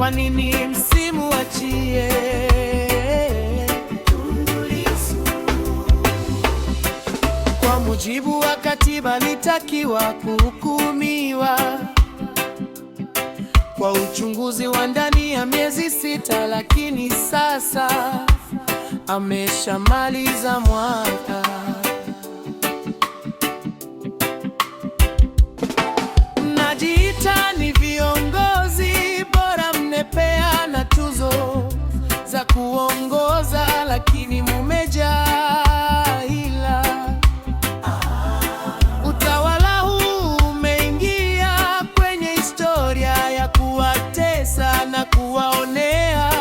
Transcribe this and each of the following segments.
Kwa nini msimuachie Tundu Lissu? Kwa mujibu wa katiba alitakiwa kuhukumiwa kwa uchunguzi wa ndani ya miezi 6, lakini sasa ameshamaliza mwaka. Mnajiita ni viongozi bora, mnepeana tuzo za kuongoza, lakini mumejaa hila. Utawala huu umeingia kwenye historia ya kuwatesa na kuwaonea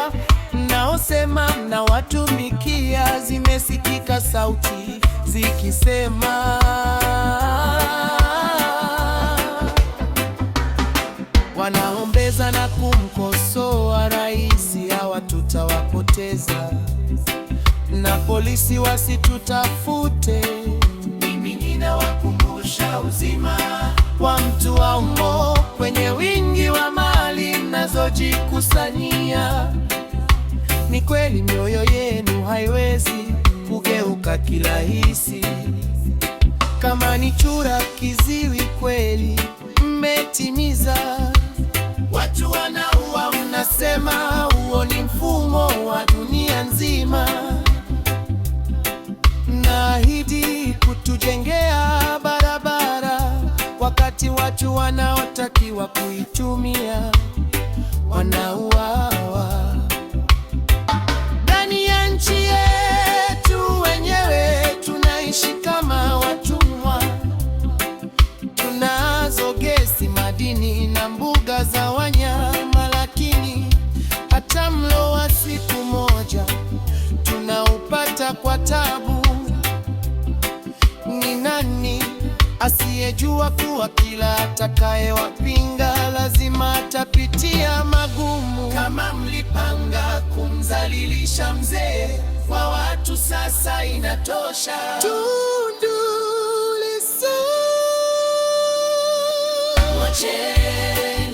mnaosema mnawatumikia. Zimesikika sauti zikisema wanaombeza na kumkosoa rais, hawa tutawapoteza na polisi wasitutafute. Mimi ninawakumbusha uzima wa mtu wa umo kwenye wingi wa mali mnazojikusanyia. Ni kweli mioyo yenu haiwezi kugeuka kirahisi. Kama ni chura kiziwi kweli mmetimiza. Watu wanaua, mnasema huo ni mfumo wa dunia nzima. Mnaahidi kutujengea barabara, wakati watu wanaotakiwa kuitumia wanauawa. Ndani ya nchi yetu wenyewe tunaishi kama watumwa. Tunazo gesi, madini na mbuga za wanyama, lakini hata mlo wa siku moja tunaupata kwa tabu. Ni nani asiyejua kuwa kila atakayewapinga lazima atapitia magumu? Kama mlipanga kumdhalilisha mzee wa watu, sasa inatosha. Tundu Lissu, mwacheni